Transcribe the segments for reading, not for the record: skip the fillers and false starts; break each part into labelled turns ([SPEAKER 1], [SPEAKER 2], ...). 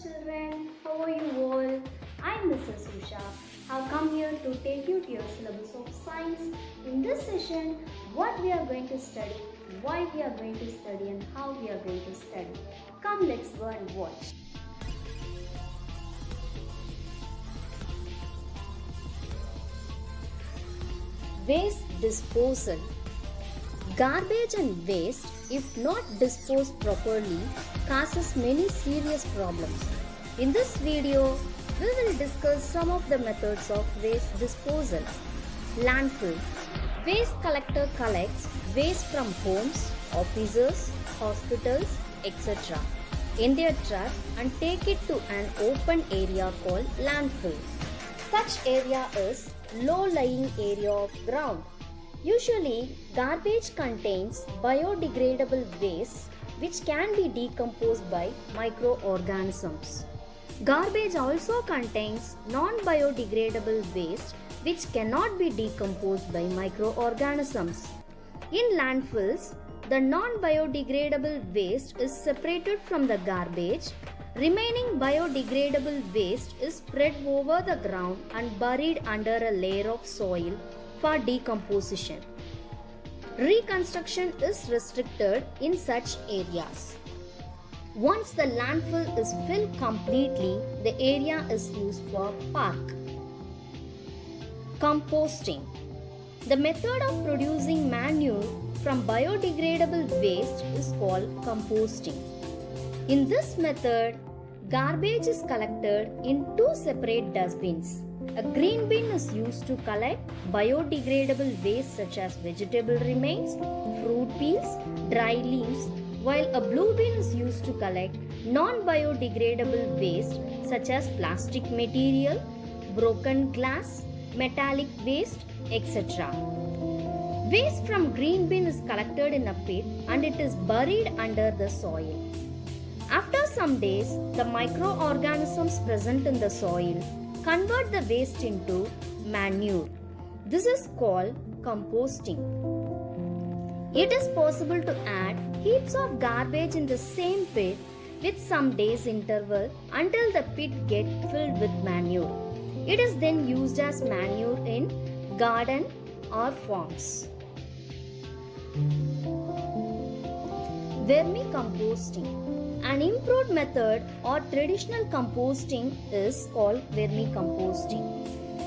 [SPEAKER 1] children, how are you all? I'm Mrs. Usha. I've come here to take you to your syllabus of science. In this session, what we are going to study, why we are going to study and how we are going to study. Come, let's go and watch. Waste disposal. Garbage and waste, if not disposed properly, causes many serious problems. In this video, we will discuss some of the methods of waste disposal. Landfill. Waste collector collects waste from homes, offices, hospitals, etc. in their truck and take it to an open area called landfill. Such area is low-lying area of ground. Usually, garbage contains biodegradable waste which can be decomposed by microorganisms. Garbage also contains non-biodegradable waste which cannot be decomposed by microorganisms. In landfills, the non-biodegradable waste is separated from the garbage. Remaining biodegradable waste is spread over the ground and buried under a layer of soil for decomposition. Reconstruction is restricted in such areas. Once the landfill is filled completely, the area is used for park. Composting. The method of producing manure from biodegradable waste is called composting. In this method, garbage is collected in two separate dustbins. A green bin is used to collect biodegradable waste such as vegetable remains, fruit peels, dry leaves, while a blue bin is used to collect non-biodegradable waste such as plastic material, broken glass, metallic waste, etc. Waste from green bin is collected in a pit and it is buried under the soil. After some days, the microorganisms present in the soil convert the waste into manure. This is called composting. It is possible to add heaps of garbage in the same pit with some days interval until the pit gets filled with manure. It is then used as manure in garden or farms. Vermicomposting. An improved method or traditional composting is called vermicomposting.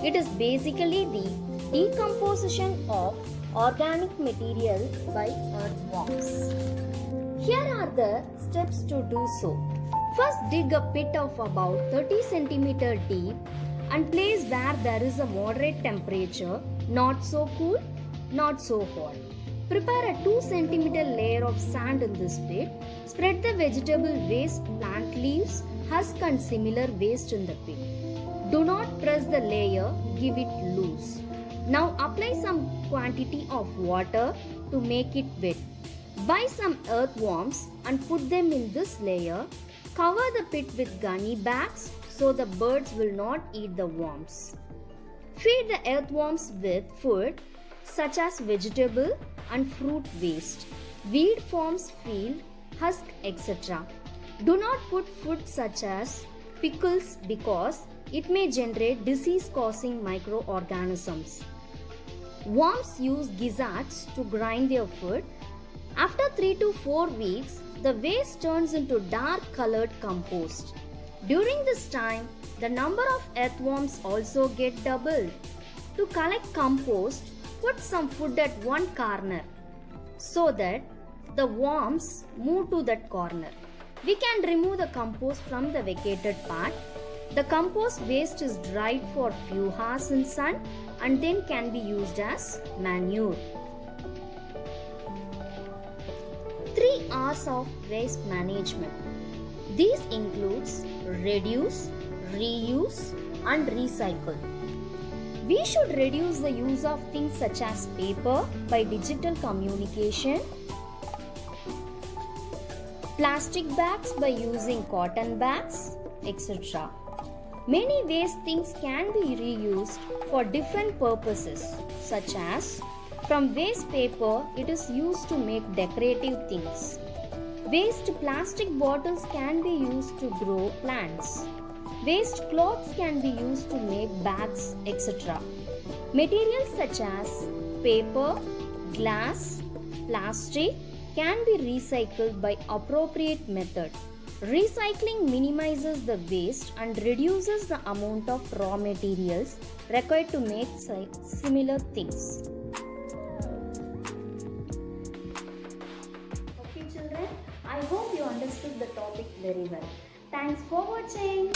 [SPEAKER 1] It is basically the decomposition of organic material by earthworms. Here are the steps to do so. First, dig a pit of about 30 cm deep and place where there is a moderate temperature, not so cool, not so hot. Prepare a 2 cm layer of sand in this pit. Spread the vegetable waste, plant leaves, husk and similar waste in the pit. Do not press the layer, give it loose. Now apply some quantity of water to make it wet. Buy some earthworms and put them in this layer. Cover the pit with gunny bags so the birds will not eat the worms. Feed the earthworms with food such as vegetable and fruit waste. Weed forms field, husk, etc. Do not put food such as pickles because it may generate disease-causing microorganisms. Worms use gizzards to grind their food. After 3 to 4 weeks, the waste turns into dark-colored compost. During this time, the number of earthworms also get doubled. To collect compost, put some food at one corner so that the worms move to that corner. We can remove the compost from the vacated part. The compost waste is dried for few hours in sun and then can be used as manure. 3 R's of waste management. These includes reduce, reuse and recycle. We should reduce the use of things such as paper by digital communication, plastic bags by using cotton bags, etc. Many waste things can be reused for different purposes, such as from waste paper it is used to make decorative things. Waste plastic bottles can be used to grow plants. Waste cloths can be used to make bags, etc. Materials such as paper, glass, plastic can be recycled by appropriate method. Recycling minimizes the waste and reduces the amount of raw materials required to make similar things. Okay children, I hope you understood the topic very well. Thanks for watching.